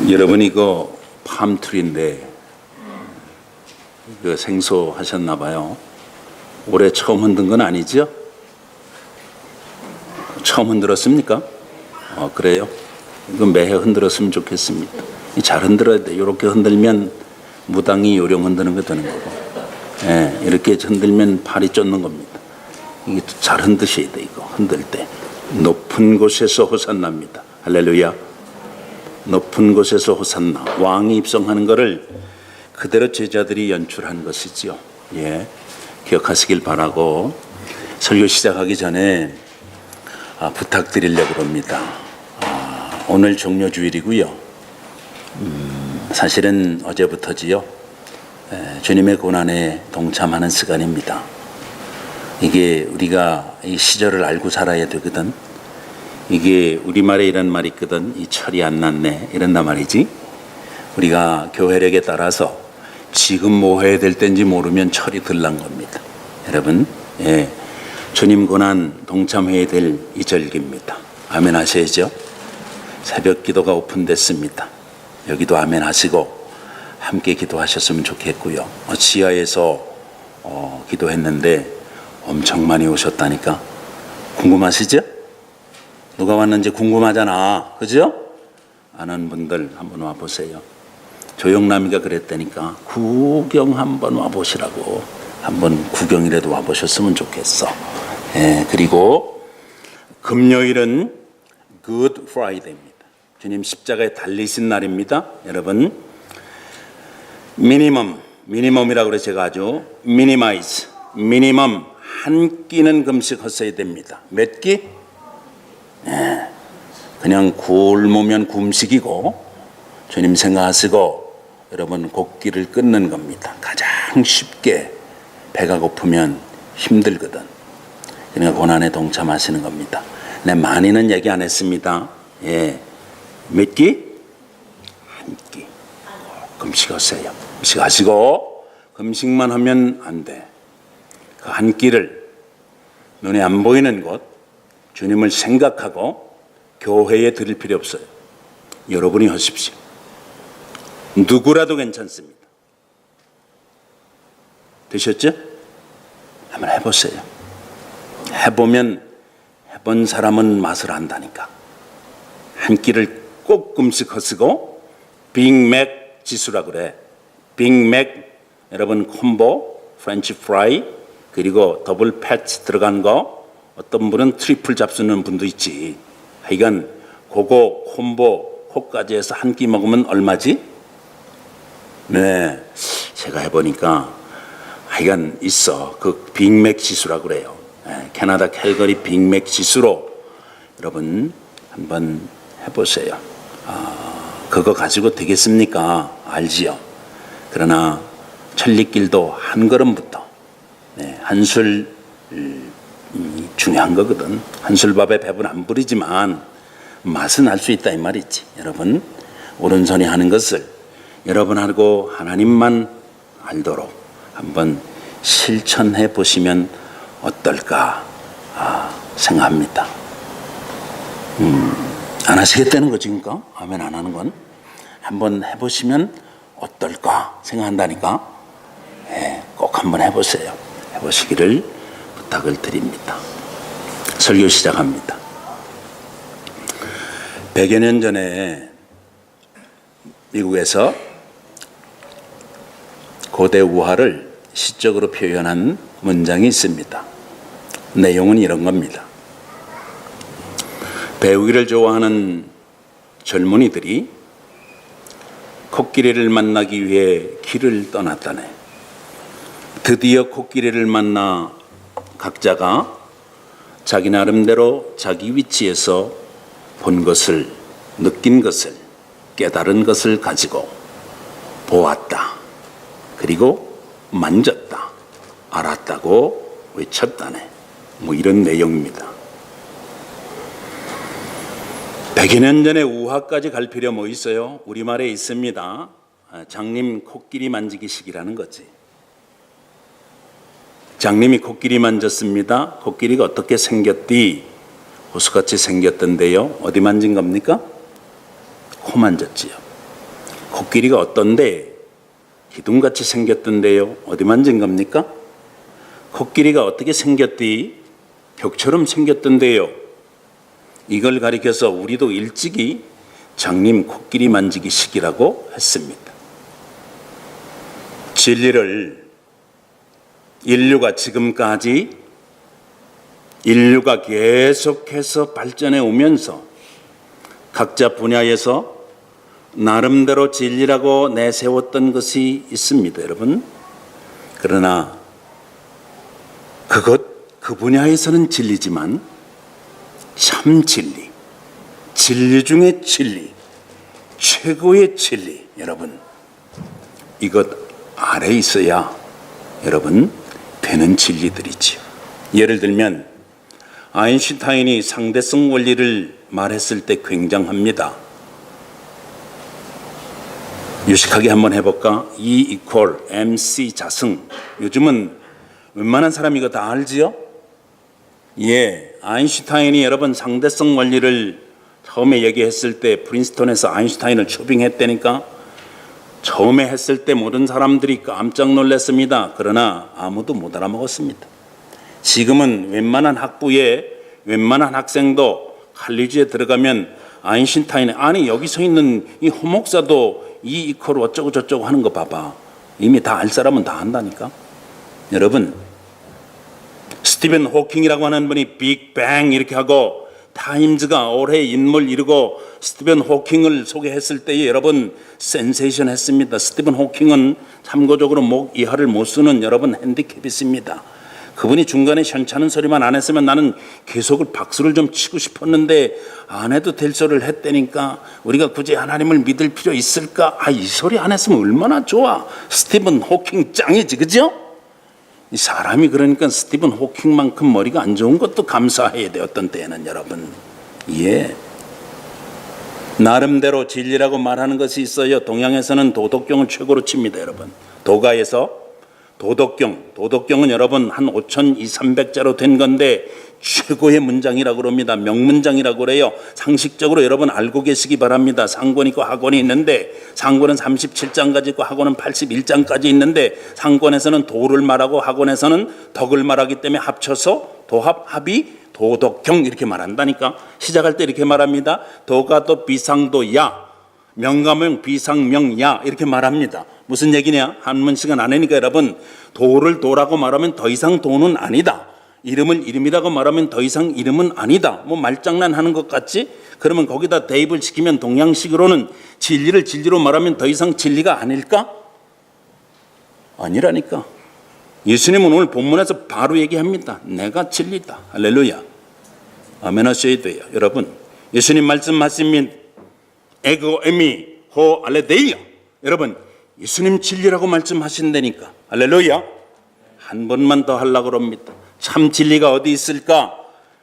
여러분 이거 팜트리인데 이거 생소하셨나 봐요. 올해 처음 흔든 건 아니죠? 처음 흔들었습니까? 그래요? 이거 매해 흔들었으면 좋겠습니다. 잘 흔들어야 돼. 이렇게 흔들면 무당이 요령 흔드는 거 되는 거고, 이렇게 흔들면 팔이 쫓는 겁니다. 이게 잘 흔드셔야 돼. 이거 흔들 때 높은 곳에서 호산나입니다. 할렐루야. 높은 곳에서 호산나, 왕이 입성하는 것을 그대로 제자들이 연출한 것이죠. 기억하시길 바라고 설교 시작하기 전에 부탁드리려고 합니다. 오늘 종료주일이고요. 사실은 어제부터지요. 주님의 고난에 동참하는 시간입니다. 이게 우리가 이 시절을 알고 살아야 되거든. 이게 우리말에 이런 말이 있거든. 이 철이 안 났네 이런단 말이지. 우리가 교회력에 따라서 지금 뭐 해야 될 때인지 모르면 철이 덜 난 겁니다. 여러분, 주님 고난 동참해야 될 이 절기입니다. 아멘 하셔야죠. 새벽 기도가 오픈됐습니다. 여기도 아멘 하시고 함께 기도하셨으면 좋겠고요. 지하에서 기도했는데 엄청 많이 오셨다니까. 궁금하시죠? 누가 왔는지 궁금하잖아. 그죠? 아는 분들 한번 와보세요. 조영남이가 그랬다니까. 구경 한번 와보시라고. 한번 구경이라도 와보셨으면 좋겠어. 그리고 금요일은 Good Friday입니다. 주님 십자가에 달리신 날입니다. 여러분, 미니멈이라고 그래서 제가 아주 미니멈 한 끼는 금식하셔야 됩니다. 몇 끼? 그냥 굶으면 금식이고, 주님 생각하시고 여러분 곡기를 끊는 겁니다. 가장 쉽게. 배가 고프면 힘들거든. 그러니까 고난에 동참하시는 겁니다. 네, 많이는 얘기 안 했습니다. 몇 끼? 한 끼. 금식하세요. 금식하시고 금식만 하면 안 돼. 그 한 끼를 눈에 안 보이는 곳 주님을 생각하고 교회에 드릴 필요 없어요. 여러분이 하십시오. 누구라도 괜찮습니다. 되셨죠? 한번 해보세요. 해보면 해본 사람은 맛을 안다니까. 한 끼를 꼭 금식하시고 빅맥 지수라고 그래. 빅맥 여러분 콤보 프렌치 프라이 그리고 더블 패치 들어간 거 어떤 분은 트리플 잡수는 분도 있지. 하여간 그거 콤보 코까지 해서 한 끼 먹으면 얼마지? 네, 제가 해보니까 하여간 있어. 그 빅맥 지수라고 그래요. 캐나다 캘거리 빅맥 지수로 여러분 한번 해보세요. 그거 가지고 되겠습니까? 알지요. 그러나 천리길도 한 걸음부터 한술 중요한 거거든. 한술밥에 배분 안 부리지만 맛은 알 수 있다 이 말이지. 여러분 오른손이 하는 것을 여러분하고 하나님만 알도록 한번 실천해 보시면 어떨까 생각합니다. 안 하시겠다는 거지, 그러니까? 아멘 안 하는 건 한번 해보시면 어떨까 생각한다니까. 꼭 한번 해보세요. 해보시기를 부탁을 드립니다. 설교 시작합니다. 100여 년 전에 미국에서 고대 우화를 시적으로 표현한 문장이 있습니다. 내용은 이런 겁니다. 배우기를 좋아하는 젊은이들이 코끼리를 만나기 위해 길을 떠났다네. 드디어 코끼리를 만나 각자가 자기 나름대로 자기 위치에서 본 것을, 느낀 것을, 깨달은 것을 가지고 보았다. 그리고 만졌다. 알았다고 외쳤다네. 뭐 이런 내용입니다. 100여 년 전에 우화까지 갈 필요 뭐 있어요? 우리말에 있습니다. 장님 코끼리 만지기식이라는 거지. 장님이 코끼리 만졌습니다. 코끼리가 어떻게 생겼디? 호수같이 생겼던데요. 어디 만진 겁니까? 코 만졌지요. 코끼리가 어떤데? 기둥같이 생겼던데요. 어디 만진 겁니까? 코끼리가 어떻게 생겼디? 벽처럼 생겼던데요. 이걸 가리켜서 우리도 일찍이 장님 코끼리 만지기 식이라고 했습니다. 진리를 인류가 지금까지 인류가 계속해서 발전해 오면서 각자 분야에서 나름대로 진리라고 내세웠던 것이 있습니다, 여러분. 그러나 그 분야에서는 진리지만 참 진리, 진리 중에 진리, 최고의 진리, 여러분, 이것 아래 있어야 여러분 되는 진리들이지요. 예를 들면 아인슈타인이 상대성 원리를 말했을 때 굉장합니다. 유식하게 한번 해볼까? E = mc 자승. 요즘은 웬만한 사람이 이거 다 알지요? 예, 아인슈타인이 여러분 상대성 원리를 처음에 얘기했을 때 프린스턴에서 아인슈타인을 초빙했다니까. 처음에 했을 때 모든 사람들이 깜짝 놀랐습니다. 그러나 아무도 못 알아먹었습니다. 지금은 웬만한 학부에 웬만한 학생도 칼리지에 들어가면 아인슈타인의 아니 여기서 있는 이 호목사도 이 이퀄 어쩌고 저쩌고 하는 거 봐봐. 이미 다 알 사람은 다 안다니까. 여러분, 스티븐 호킹이라고 하는 분이 빅뱅 이렇게 하고 타임즈가 올해 인물 이루고 스티븐 호킹을 소개했을 때에 여러분 센세이션 했습니다. 스티븐 호킹은 참고적으로 목 이하를 못 쓰는 여러분 핸디캡이 있습니다. 그분이 중간에 현찮은 소리만 안 했으면 나는 계속 박수를 좀 치고 싶었는데 안 해도 될 소리를 했다니까 우리가 굳이 하나님을 믿을 필요 있을까? 이 소리 안 했으면 얼마나 좋아. 스티븐 호킹 짱이지, 그죠? 이 사람이 그러니까 스티븐 호킹만큼 머리가 안 좋은 것도 감사해야 돼, 어떤 때에는 여러분. 예. 나름대로 진리라고 말하는 것이 있어요. 동양에서는 도덕경을 최고로 칩니다, 여러분. 도가에서 도덕경은 여러분 한 5,200~300자로 된 건데 최고의 문장이라고 그럽니다. 명문장이라고 그래요. 상식적으로 여러분 알고 계시기 바랍니다. 상권이 있고 학원이 있는데 상권은 37장까지 있고 학원은 81장까지 있는데 상권에서는 도를 말하고 학원에서는 덕을 말하기 때문에 합쳐서 도합, 합이 도덕경 이렇게 말한다니까. 시작할 때 이렇게 말합니다. 도가도 비상도야, 명가명 비상명야 이렇게 말합니다. 무슨 얘기냐? 한문 시간 안 하니까 여러분, 도를 도라고 말하면 더 이상 도는 아니다. 이름을 이름이라고 말하면 더 이상 이름은 아니다. 뭐 말장난 하는 것 같지? 그러면 거기다 대입을 시키면 동양식으로는 진리를 진리로 말하면 더 이상 진리가 아닐까? 아니라니까. 예수님은 오늘 본문에서 바로 얘기합니다. 내가 진리다. 할렐루야. 아멘 하셔야 돼요. 여러분, 예수님 말씀하시면 에고 에미 호 알레데이야. 여러분, 예수님 진리라고 말씀하신다니까. 할렐루야. 한 번만 더 하려고 합니다. 참 진리가 어디 있을까?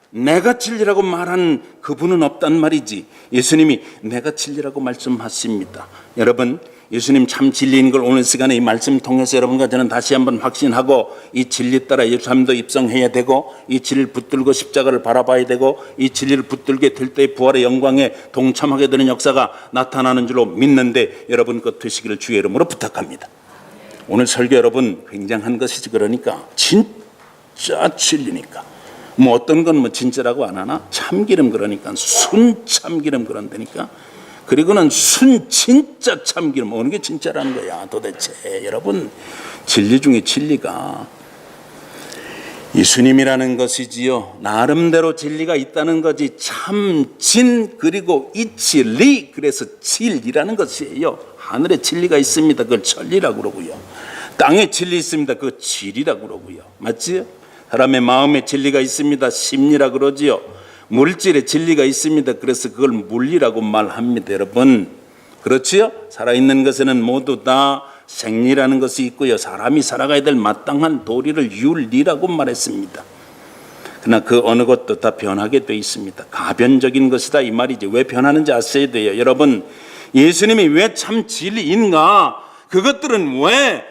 내가 진리라고 말하는 그분은 없단 말이지. 예수님이 내가 진리라고 말씀하십니다. 여러분, 예수님 참 진리인 걸 오늘 시간에 이 말씀 통해서 여러분과 저는 다시 한번 확신하고 이 진리 따라 예수님도 입성해야 되고 이 진리를 붙들고 십자가를 바라봐야 되고 이 진리를 붙들게 될 때의 부활의 영광에 동참하게 되는 역사가 나타나는 줄로 믿는데 여러분 것 되시기를 주의 이름으로 부탁합니다. 오늘 설교 여러분 굉장한 것이지. 그러니까 진짜 진리니까 뭐 어떤 건 뭐 진짜라고 안 하나? 참기름 그러니까 순 참기름 그런다니까. 그리고는 순 진짜 참기름 어느 게 진짜라는 거야 도대체. 여러분, 진리 중에 진리가 예수님이라는 것이지요. 나름대로 진리가 있다는 거지. 참진 그리고 이치리, 그래서 진리라는 것이에요. 하늘에 진리가 있습니다. 그걸 천리라고 그러고요. 땅에 진리 있습니다. 그거 진리라고 그러고요. 맞지요? 사람의 마음에 진리가 있습니다. 심리라고 그러지요. 물질에 진리가 있습니다. 그래서 그걸 물리라고 말합니다. 여러분, 그렇지요? 살아있는 것에는 모두 다 생리라는 것이 있고요. 사람이 살아가야 될 마땅한 도리를 윤리라고 말했습니다. 그러나 그 어느 것도 다 변하게 돼 있습니다. 가변적인 것이다 이 말이지. 왜 변하는지 아셔야 돼요. 여러분, 예수님이 왜 참 진리인가? 그것들은 왜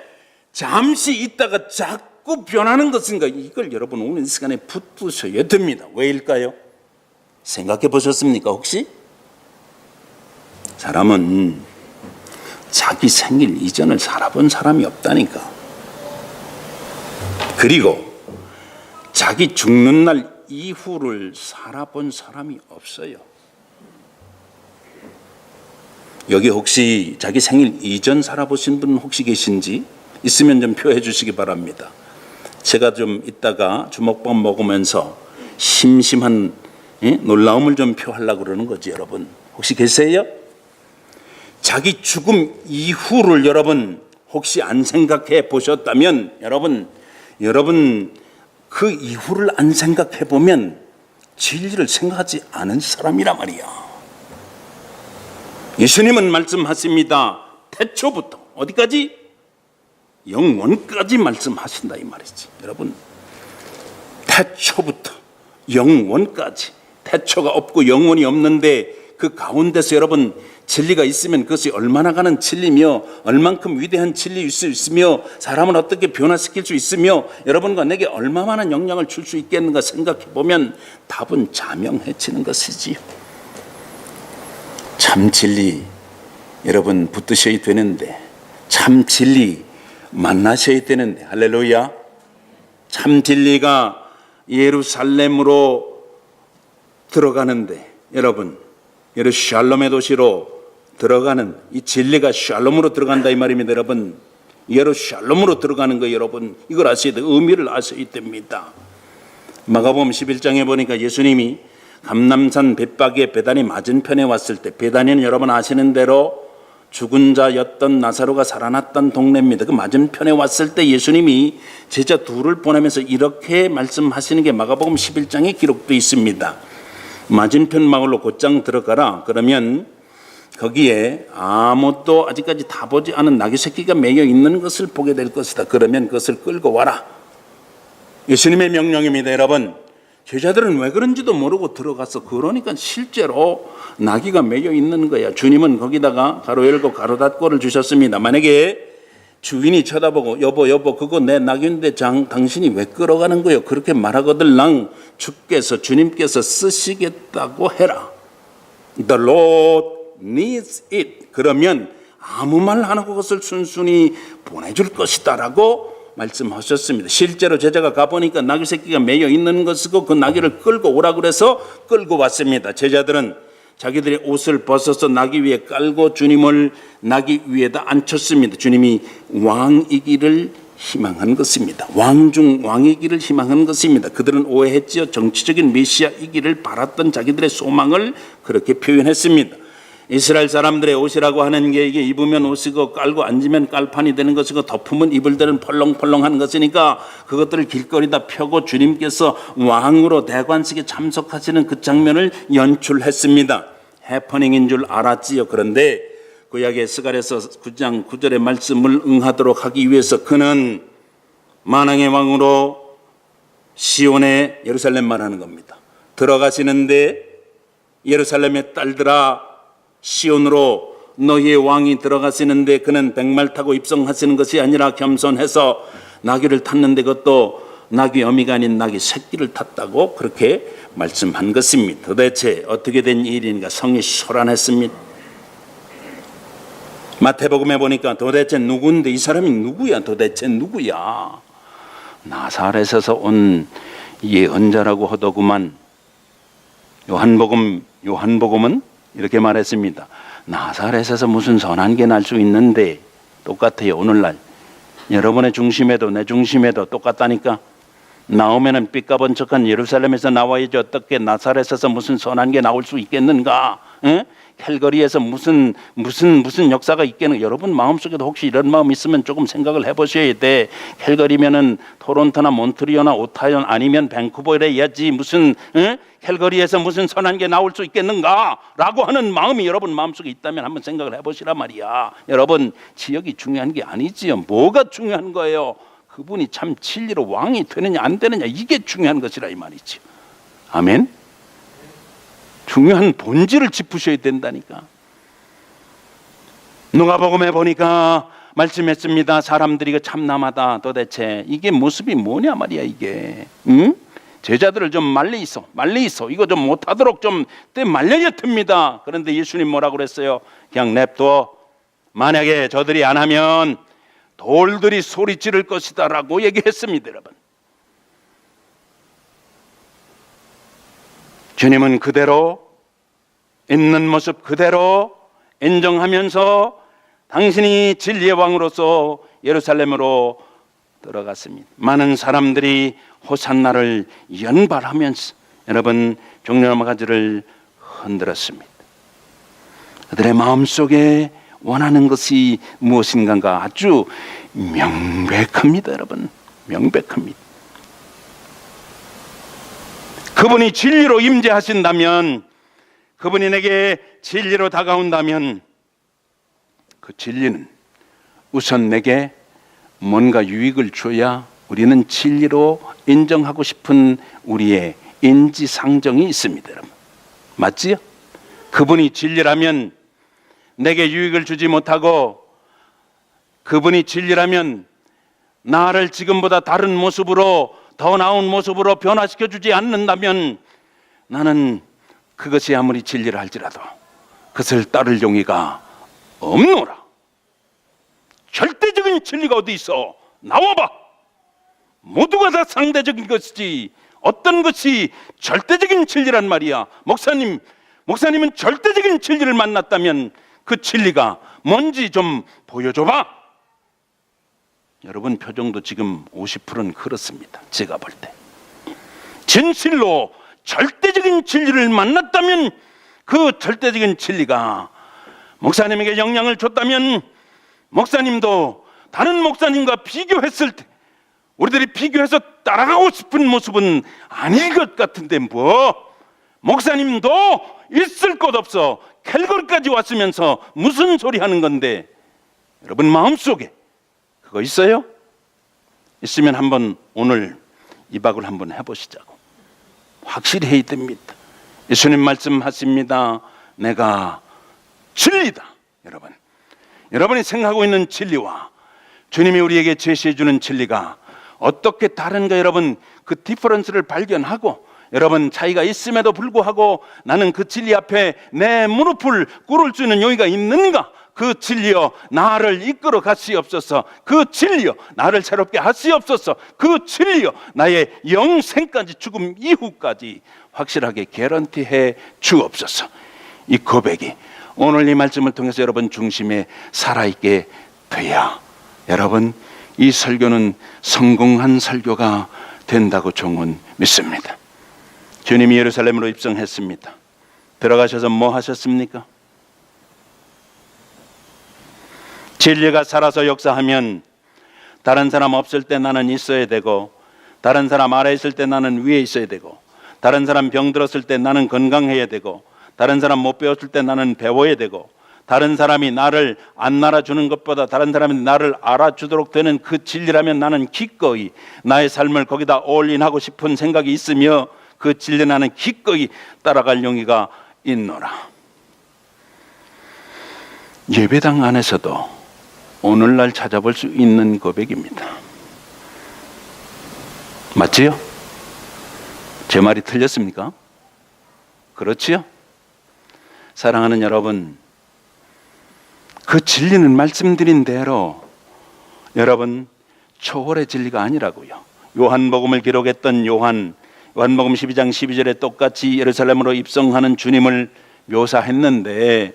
잠시 있다가 자꾸 변하는 것인가? 이걸 여러분 오늘 이 시간에 붙드셔야 됩니다. 왜일까요? 생각해 보셨습니까 혹시? 사람은 자기 생일 이전을 살아본 사람이 없다니까. 그리고 자기 죽는 날 이후를 살아본 사람이 없어요. 여기 혹시 자기 생일 이전 살아보신 분 혹시 계신지 있으면 좀 표해 주시기 바랍니다. 제가 좀 이따가 주먹밥 먹으면서 심심한 놀라움을 좀 표하려고 그러는 거지. 여러분 혹시 계세요? 자기 죽음 이후를 여러분 혹시 안 생각해 보셨다면 여러분 그 이후를 안 생각해 보면 진리를 생각하지 않은 사람이란 말이야. 예수님은 말씀하십니다. 태초부터 어디까지? 영원까지 말씀하신다 이 말이지. 여러분 태초부터 영원까지, 태초가 없고 영원이 없는데 그 가운데서 여러분 진리가 있으면 그것이 얼마나 가는 진리며 얼만큼 위대한 진리일 수 있으며 사람을 어떻게 변화시킬 수 있으며 여러분과 내게 얼마만한 영향을 줄 수 있겠는가 생각해 보면 답은 자명해지는 것이지요. 참 진리 여러분 붙드셔야 되는데, 참 진리 만나셔야 되는데, 할렐루야. 참 진리가 예루살렘으로 들어가는데 여러분 샬롬의 도시로 들어가는 이 진리가 샬롬으로 들어간다 이 말입니다. 여러분 예루살렘으로 들어가는 거 여러분 이걸 아셔야 돼. 의미를 아셔야 됩니다. 마가복음 11장에 보니까 예수님이 감람산 벳박의 베다니 맞은편에 왔을 때, 베다니는 여러분 아시는 대로 죽은 자였던 나사로가 살아났던 동네입니다. 그 맞은편에 왔을 때 예수님이 제자 둘을 보내면서 이렇게 말씀하시는 게 마가복음 11장에 기록되어 있습니다. 맞은편 마을로 곧장 들어가라. 그러면 거기에 아무것도 아직까지 다 보지 않은 나귀 새끼가 매여 있는 것을 보게 될 것이다. 그러면 그것을 끌고 와라. 예수님의 명령입니다. 여러분 제자들은 왜 그런지도 모르고 들어가서 그러니까 실제로 나귀가 매여 있는 거야. 주님은 거기다가 가로 열고 가로 닫고를 주셨습니다. 만약에 주인이 쳐다보고 여보 그거 내 낙인데 당신이 왜 끌어가는 거요? 그렇게 말하거들랑 주님께서 쓰시겠다고 해라. The Lord needs it. 그러면 아무 말 안 하고 그것을 순순히 보내줄 것이다 라고 말씀하셨습니다. 실제로 제자가 가보니까 나귀 새끼가 매여 있는 것이고 그 나귀를 끌고 오라 그래서 끌고 왔습니다. 제자들은 자기들의 옷을 벗어서 나귀 위에 깔고 주님을 나귀 위에다 앉혔습니다. 주님이 왕이기를 희망한 것입니다. 왕 중 왕이기를 희망한 것입니다. 그들은 오해했지요. 정치적인 메시아이기를 바랐던 자기들의 소망을 그렇게 표현했습니다. 이스라엘 사람들의 옷이라고 하는 게 이게 입으면 옷이고 깔고 앉으면 깔판이 되는 것이고 덮으면 이불들은 펄렁펄렁한 것이니까 그것들을 길거리다 펴고 주님께서 왕으로 대관식에 참석하시는 그 장면을 연출했습니다. 해퍼닝인 줄 알았지요. 그런데 구약의 스가랴서 9장 9절의 말씀을 응하도록 하기 위해서 그는 만왕의 왕으로 시온에, 예루살렘 말하는 겁니다, 들어가시는데 예루살렘의 딸들아 시온으로 너희의 왕이 들어가시는데 그는 백말 타고 입성하시는 것이 아니라 겸손해서 나귀를 탔는데 그것도 나귀 어미가 아닌 나귀 새끼를 탔다고 그렇게 말씀한 것입니다. 도대체 어떻게 된 일인가? 성이 소란했습니다. 마태복음에 보니까 도대체 누구인데 이 사람이 누구야? 도대체 누구야? 나사렛에서 온 예언자라고 하더구만. 요한복음은 이렇게 말했습니다. 나사렛에서 무슨 선한 게 날 수 있는데, 똑같아요. 오늘날 여러분의 중심에도 내 중심에도 똑같다니까. 나오면은 삐까번쩍한 예루살렘에서 나와야지 어떻게 나사렛에서 무슨 선한 게 나올 수 있겠는가? 캘거리에서 무슨 역사가 있겠는가? 여러분 마음속에도 혹시 이런 마음 있으면 조금 생각을 해보셔야 돼. 캘거리면은 토론토나 몬트리올이나 오타이오 아니면 밴쿠버에 해야지 무슨 캘거리에서 무슨 선한 게 나올 수 있겠는가라고 하는 마음이 여러분 마음속에 있다면 한번 생각을 해보시란 말이야. 여러분 지역이 중요한 게 아니지요. 뭐가 중요한 거예요? 그분이 참 진리로 왕이 되느냐 안 되느냐, 이게 중요한 것이라 이 말이죠. 아멘. 중요한 본질을 짚으셔야 된다니까. 누가복음에 보니까 말씀했습니다. 사람들이 참남하다. 도대체 이게 모습이 뭐냐 말이야 이게. 제자들을 좀 말리 있어 이거 좀 못하도록 좀 말려야 됩니다. 그런데 예수님 뭐라고 그랬어요? 그냥 냅둬. 만약에 저들이 안 하면 돌들이 소리 지를 것이다 라고 얘기했습니다. 여러분, 주님은 그대로 있는 모습 그대로 인정하면서 당신이 진리의 왕으로서 예루살렘으로 들어갔습니다. 많은 사람들이 호산나를 연발하면서 여러분 종려나가지를 흔들었습니다. 그들의 마음속에 원하는 것이 무엇인가 아주 명백합니다. 여러분, 명백합니다. 그분이 진리로 임재하신다면, 그분이 내게 진리로 다가온다면 그 진리는 우선 내게 뭔가 유익을 줘야 우리는 진리로 인정하고 싶은 우리의 인지상정이 있습니다. 여러분, 맞지요? 그분이 진리라면 내게 유익을 주지 못하고, 그분이 진리라면 나를 지금보다 다른 모습으로, 더 나은 모습으로 변화시켜 주지 않는다면 나는 그것이 아무리 진리라 할지라도 그것을 따를 용의가 없노라. 절대적인 진리가 어디 있어? 나와봐. 모두가 다 상대적인 것이지 어떤 것이 절대적인 진리란 말이야. 목사님은 절대적인 진리를 만났다면 그 진리가 뭔지 좀 보여줘봐. 여러분 표정도 지금 50%는 그렇습니다. 제가 볼 때 진실로 절대적인 진리를 만났다면 그 절대적인 진리가 목사님에게 영향을 줬다면, 목사님도 다른 목사님과 비교했을 때 우리들이 비교해서 따라가고 싶은 모습은 아닌 것 같은데 목사님도 있을 것 없어 캘거리까지 왔으면서 무슨 소리 하는 건데, 여러분 마음속에 그거 있어요? 있으면 한번 오늘 이박을 한번 해보시자고. 확실히 해야 됩니다. 예수님 말씀하십니다. 내가 진리다. 여러분이 생각하고 있는 진리와 주님이 우리에게 제시해 주는 진리가 어떻게 다른가, 여러분 그 디퍼런스를 발견하고, 여러분 차이가 있음에도 불구하고 나는 그 진리 앞에 내 무릎을 꿇을 수 있는 용의가 있는가? 그 진리여 나를 이끌어 가시옵소서. 그 진리여 나를 새롭게 하시옵소서. 그 진리여 나의 영생까지, 죽음 이후까지 확실하게 개런티해 주옵소서. 이 고백이 오늘 이 말씀을 통해서 여러분 중심에 살아있게 돼야 여러분 이 설교는 성공한 설교가 된다고 종은 믿습니다. 주님이 예루살렘으로 입성했습니다. 들어가셔서 뭐 하셨습니까? 진리가 살아서 역사하면 다른 사람 없을 때 나는 있어야 되고, 다른 사람 아래 있을 때 나는 위에 있어야 되고, 다른 사람 병들었을 때 나는 건강해야 되고, 다른 사람 못 배웠을 때 나는 배워야 되고, 다른 사람이 나를 안 알아주는 것보다 다른 사람이 나를 알아주도록 되는 그 진리라면 나는 기꺼이 나의 삶을 거기다 올인하고 싶은 생각이 있으며 그 진리 나는 기꺼이 따라갈 용의가 있노라. 예배당 안에서도 오늘날 찾아볼 수 있는 고백입니다. 맞지요? 제 말이 틀렸습니까? 그렇지요? 사랑하는 여러분, 그 진리는 말씀드린 대로 여러분 초월의 진리가 아니라고요. 요한복음을 기록했던 요한복음 12장 12절에 똑같이 예루살렘으로 입성하는 주님을 묘사했는데,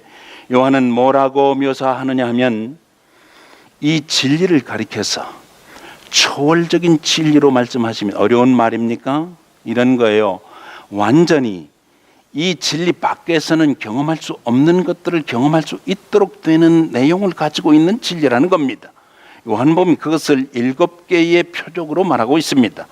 요한은 뭐라고 묘사하느냐 하면 이 진리를 가리켜서 초월적인 진리로 말씀하시면, 어려운 말입니까? 이런 거예요. 완전히 이 진리 밖에서는 경험할 수 없는 것들을 경험할 수 있도록 되는 내용을 가지고 있는 진리라는 겁니다. 요한복음이 그것을 7개의 표적으로 말하고 있습니다.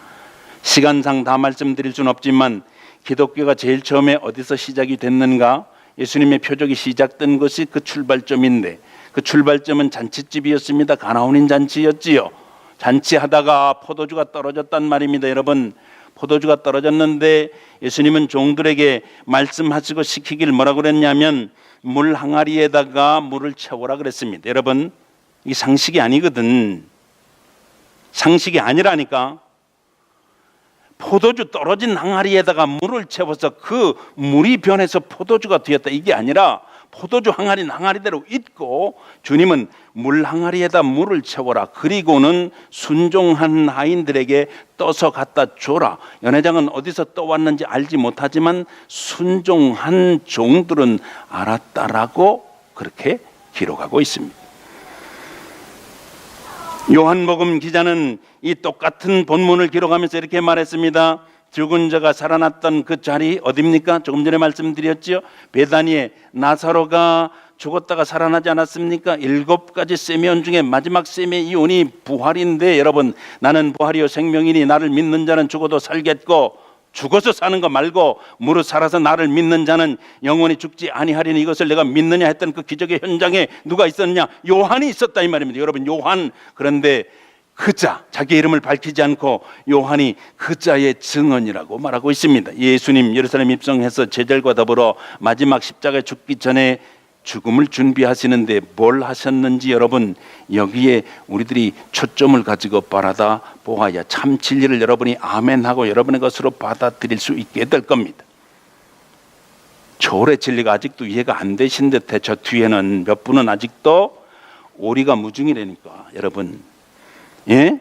시간상 다 말씀드릴 수는 없지만 기독교가 제일 처음에 어디서 시작이 됐는가? 예수님의 표적이 시작된 것이 그 출발점인데, 그 출발점은 잔치집이었습니다. 가나온인 잔치였지요. 잔치하다가 포도주가 떨어졌단 말입니다. 여러분, 포도주가 떨어졌는데 예수님은 종들에게 말씀하시고 시키길 뭐라고 그랬냐면 물 항아리에다가 물을 채우라 그랬습니다. 여러분, 이 상식이 아니거든. 상식이 아니라니까. 포도주 떨어진 항아리에다가 물을 채워서 그 물이 변해서 포도주가 되었다, 이게 아니라 포도주 항아리대로 있고 주님은 물 항아리에다 물을 채워라. 그리고는 순종한 하인들에게 떠서 갖다 줘라. 연회장은 어디서 떠왔는지 알지 못하지만 순종한 종들은 알았다라고 그렇게 기록하고 있습니다. 요한복음 기자는 이 똑같은 본문을 기록하면서 이렇게 말했습니다. 죽은 자가 살아났던 그 자리 어디입니까? 조금 전에 말씀드렸죠. 베다니에 나사로가 죽었다가 살아나지 않았습니까? 7가지 세미온 중에 마지막 세미온이 부활인데, 여러분, 나는 부활이요 생명이니 나를 믿는 자는 죽어도 살겠고 죽어서 사는 거 말고 무릇 살아서 나를 믿는 자는 영원히 죽지 아니하리니 이것을 내가 믿느냐 했던 그 기적의 현장에 누가 있었느냐? 요한이 있었다 이 말입니다. 여러분, 요한. 그런데 그자, 자기 이름을 밝히지 않고 요한이 그자의 증언이라고 말하고 있습니다. 예수님 예루살렘 입성해서 제자들과 더불어 마지막 십자가에 죽기 전에 죽음을 준비하시는데 뭘 하셨는지 여러분, 여기에 우리들이 초점을 가지고 바라다 보아야 참 진리를 여러분이 아멘하고 여러분의 것으로 받아들일 수 있게 될 겁니다. 초월의 진리가 아직도 이해가 안 되신 듯해. 저 뒤에는 몇 분은 아직도 오리가 무중이라니까. 여러분, 예?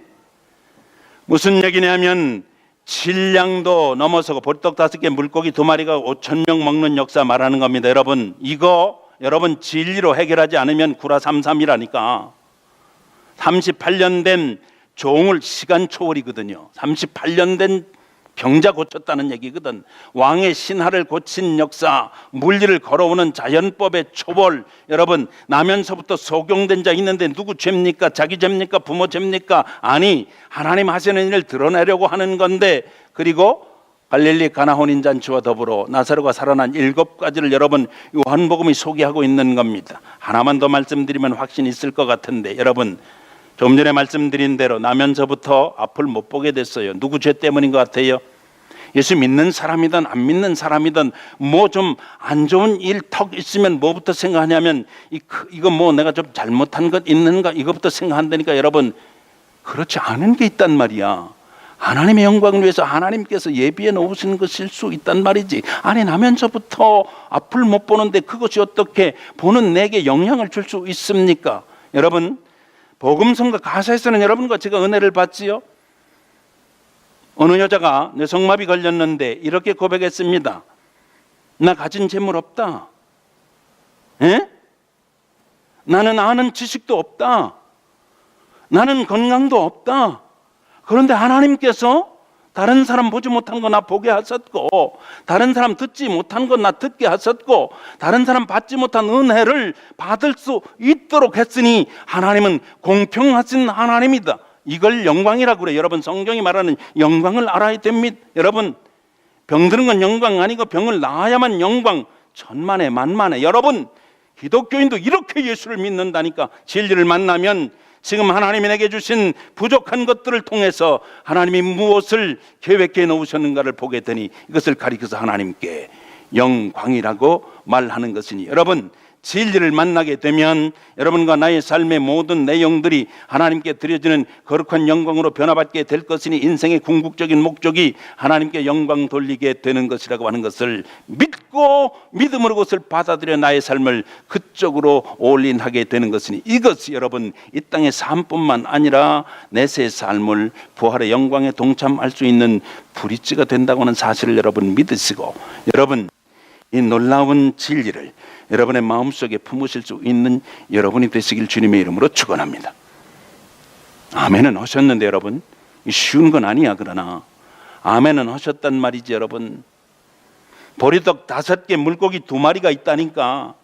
무슨 얘기냐면 질량도 넘어서고 보리떡 5개 물고기 2마리가 5,000명 먹는 역사 말하는 겁니다. 여러분, 이거 여러분 진리로 해결하지 않으면 구라 33이라니까. 38년 된 종을 시간 초월이거든요. 38년 된 병자 고쳤다는 얘기거든. 왕의 신하를 고친 역사, 물리를 걸어오는 자연법의 초월. 여러분, 나면서부터 소경된 자 있는데 누구 죄입니까? 자기 죄입니까? 부모 죄입니까? 아니, 하나님 하시는 일을 드러내려고 하는 건데, 그리고 갈릴리 가나 혼인잔치와 더불어 나사로가 살아난 7가지를 여러분 요한복음이 소개하고 있는 겁니다. 하나만 더 말씀드리면 확신이 있을 것 같은데, 여러분, 좀 전에 말씀드린 대로 나면서부터 앞을 못 보게 됐어요. 누구 죄 때문인 것 같아요? 예수 믿는 사람이든 안 믿는 사람이든 뭐 좀 안 좋은 일 턱 있으면 뭐부터 생각하냐면 이거 뭐 내가 좀 잘못한 것 있는가 이거부터 생각한다니까. 여러분, 그렇지 않은 게 있단 말이야. 하나님의 영광을 위해서 하나님께서 예비해 놓으신 것일 수 있단 말이지. 아니, 나면서부터 앞을 못 보는데 그것이 어떻게 보는 내게 영향을 줄 수 있습니까? 여러분, 복음성가 가사에서는 여러분과 제가 은혜를 받지요. 어느 여자가 뇌성마비 걸렸는데 이렇게 고백했습니다. 나 가진 재물 없다. 에? 나는 아는 지식도 없다. 나는 건강도 없다. 그런데 하나님께서 다른 사람 보지 못한 거 나 보게 하셨고, 다른 사람 듣지 못한 거 나 듣게 하셨고, 다른 사람 받지 못한 은혜를 받을 수 있도록 했으니 하나님은 공평하신 하나님이다. 이걸 영광이라고 그래요. 여러분, 성경이 말하는 영광을 알아야 됩니다. 여러분, 병드는 건 영광 아니고 병을 나아야만 영광. 천만에 만만에. 여러분, 기독교인도 이렇게 예수를 믿는다니까. 진리를 만나면 지금 하나님이 내게 주신 부족한 것들을 통해서 하나님이 무엇을 계획해 놓으셨는가를 보게 되니 이것을 가리켜서 하나님께 영광이라고 말하는 것이니, 여러분, 진리를 만나게 되면 여러분과 나의 삶의 모든 내용들이 하나님께 드려지는 거룩한 영광으로 변화받게 될 것이니 인생의 궁극적인 목적이 하나님께 영광 돌리게 되는 것이라고 하는 것을 믿고 믿음으로 그것을 받아들여 나의 삶을 그쪽으로 올인하게 되는 것이니, 이것이 여러분 이 땅의 삶뿐만 아니라 내세의 삶을 부활의 영광에 동참할 수 있는 브릿지가 된다고 하는 사실을 여러분 믿으시고, 여러분 이 놀라운 진리를 여러분의 마음속에 품으실 수 있는 여러분이 되시길 주님의 이름으로 축원합니다. 아멘은 하셨는데 여러분, 쉬운 건 아니야. 그러나 아멘은 하셨단 말이지. 여러분, 보리떡 5개 물고기 2마리가 있다니까.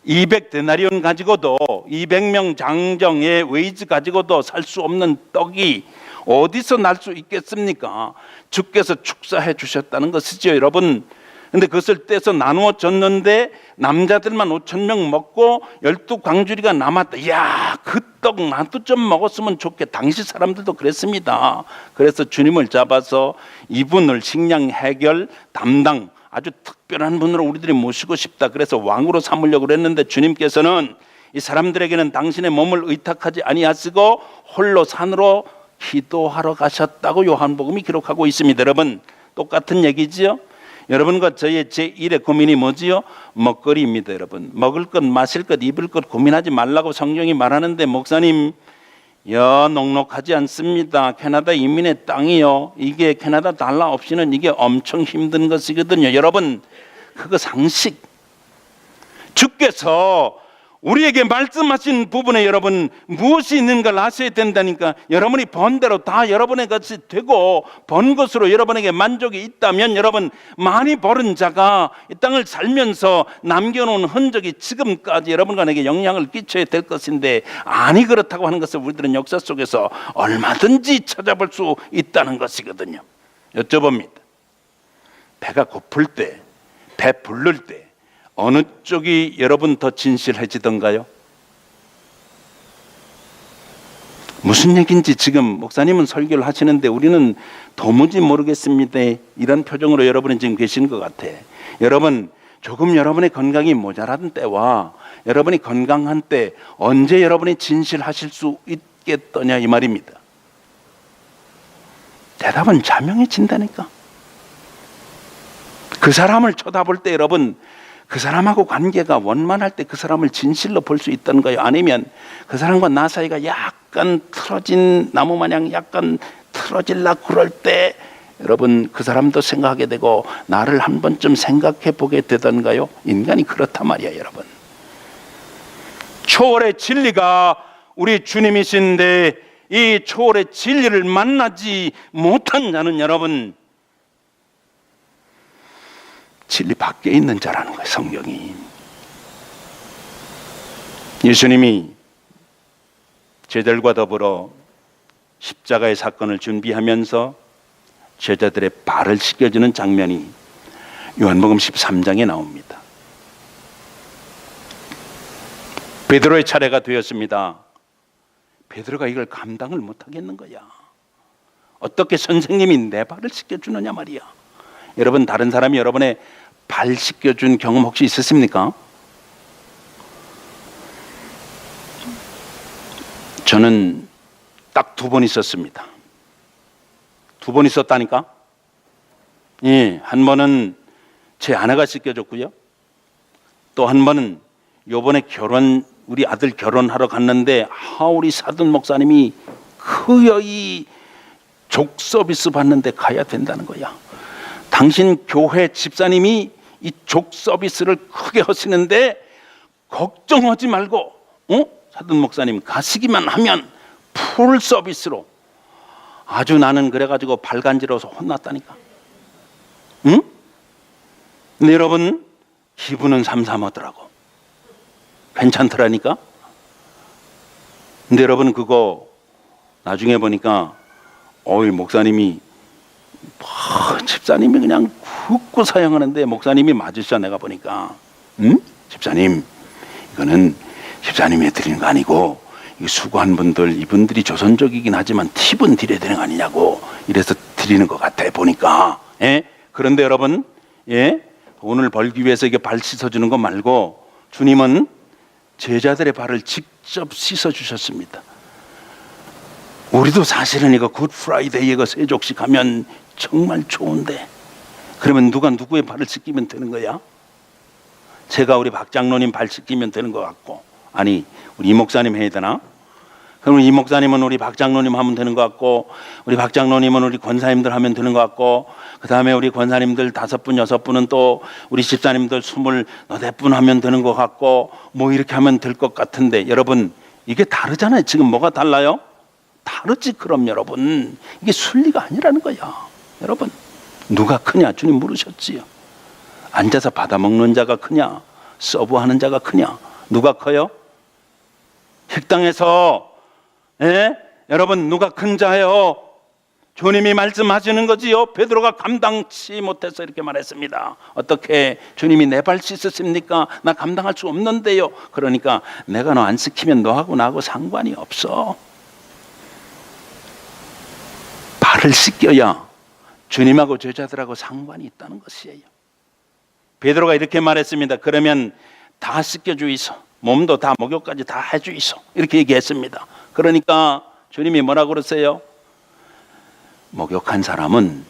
200데나리온 가지고도 200명 장정의 웨이즈 가지고도 살 수 없는 떡이 어디서 날 수 있겠습니까? 주께서 축사해 주셨다는 것이죠, 여러분. 근데 그것을 떼서 나누어 줬는데 남자들만 5,000명 먹고 12광주리가 남았다. 이야, 그 떡 나도 좀 먹었으면 좋겠다. 당시 사람들도 그랬습니다. 그래서 주님을 잡아서 이분을 식량 해결 담당 아주 특별한 분으로 우리들이 모시고 싶다. 그래서 왕으로 삼으려고 그랬는데 주님께서는 이 사람들에게는 당신의 몸을 의탁하지 아니하시고 홀로 산으로 기도하러 가셨다고 요한복음이 기록하고 있습니다. 여러분, 똑같은 얘기지요. 여러분과 저의 제1의 고민이 뭐지요? 먹거리입니다. 여러분, 먹을 것, 마실 것, 입을 것 고민하지 말라고 성경이 말하는데, 목사님, 넉넉하지 않습니다. 캐나다 이민의 땅이요, 이게 캐나다 달러 없이는 이게 엄청 힘든 것이거든요. 여러분, 그거 상식. 주께서 우리에게 말씀하신 부분에 여러분 무엇이 있는 걸 아셔야 된다니까. 여러분이 번 대로 다 여러분의 것이 되고 번 것으로 여러분에게 만족이 있다면, 여러분, 많이 벌은 자가 이 땅을 살면서 남겨놓은 흔적이 지금까지 여러분에게 영향을 끼쳐야 될 것인데, 아니 그렇다고 하는 것을 우리들은 역사 속에서 얼마든지 찾아볼 수 있다는 것이거든요. 여쭤봅니다. 배가 고플 때, 배 부를 때 어느 쪽이 여러분 더 진실해지던가요? 무슨 얘기인지 지금 목사님은 설교를 하시는데 우리는 도무지 모르겠습니다. 이런 표정으로 여러분은 지금 계신 것 같아. 여러분, 조금 여러분의 건강이 모자란 때와 여러분이 건강한 때 언제 여러분이 진실하실 수 있겠더냐 이 말입니다. 대답은 자명해진다니까. 그 사람을 쳐다볼 때 여러분, 그 사람하고 관계가 원만할 때 그 사람을 진실로 볼 수 있다는 거예요. 아니면 그 사람과 나 사이가 약간 틀어진 나무 마냥 약간 틀어질라 그럴 때 여러분, 그 사람도 생각하게 되고 나를 한 번쯤 생각해 보게 되던가요? 인간이 그렇단 말이야. 여러분, 초월의 진리가 우리 주님이신데 이 초월의 진리를 만나지 못한 자는 여러분, 진리 밖에 있는 자라는 거예요. 성경이. 예수님이 제자들과 더불어 십자가의 사건을 준비하면서 제자들의 발을 씻겨주는 장면이 요한복음 13장에 나옵니다. 베드로의 차례가 되었습니다. 베드로가 이걸 감당을 못하겠는 거야. 어떻게 선생님이 내 발을 씻겨주느냐 말이야. 여러분, 다른 사람이 여러분의 발 씻겨준 경험 혹시 있으십니까? 저는 딱 2번 있었습니다. 2번 있었다니까? 예, 한 번은 제 아내가 씻겨줬고요. 또 한 번은 요번에 우리 아들 결혼하러 갔는데 우리 사돈 목사님이 그여이 족 서비스 받는데 가야 된다는 거야. 당신 교회 집사님이 이 족 서비스를 크게 하시는데 걱정하지 말고 사돈 목사님 가시기만 하면 풀 서비스로. 아주 나는 그래가지고 발간지러워서 혼났다니까. 응? 근데 여러분, 기분은 삼삼하더라고. 괜찮더라니까. 근데 여러분, 그거 나중에 보니까 목사님이 집사님이 그냥 굽고 사용하는데 목사님이 맞으셔. 내가 보니까. 집사님, 이거는 집사님이 드리는 거 아니고 수고한 분들, 이분들이 조선족이긴 하지만 팁은 드려야 되는 거 아니냐고 이래서 드리는 것 같아 보니까. 예? 그런데 여러분, 예? 돈을 벌기 위해서 이게 발 씻어주는 거 말고 주님은 제자들의 발을 직접 씻어주셨습니다. 우리도 사실은 이거 굿 프라이데이 이거 세족식 하면 정말 좋은데, 그러면 누가 누구의 발을 씻기면 되는 거야? 제가 우리 박 장로님 발 씻기면 되는 것 같고, 아니 우리 이 목사님 해야 되나? 그럼 이 목사님은 우리 박 장로님 하면 되는 것 같고, 우리 박 장로님은 우리 권사님들 하면 되는 것 같고, 그 다음에 우리 권사님들 5분 6분은 또 우리 집사님들 24분 하면 되는 것 같고, 뭐 이렇게 하면 될 것 같은데, 여러분 이게 다르잖아요. 지금 뭐가 달라요? 다르지. 그럼 여러분, 이게 순리가 아니라는 거야. 여러분, 누가 크냐? 주님 물으셨지요. 앉아서 받아먹는 자가 크냐? 서브하는 자가 크냐? 누가 커요? 식당에서 여러분 누가 큰 자예요? 주님이 말씀하시는 거지요. 베드로가 감당치 못해서 이렇게 말했습니다. 어떻게 주님이 내 발 씻으십니까? 나 감당할 수 없는데요. 그러니까 내가 너 안 시키면 너하고 나하고 상관이 없어. 발을 씻겨야 주님하고 제자들하고 상관이 있다는 것이에요. 베드로가 이렇게 말했습니다. 그러면 다 씻겨주이소. 몸도 다 목욕까지 다 해주이소. 이렇게 얘기했습니다. 그러니까 주님이 뭐라고 그러세요? 목욕한 사람은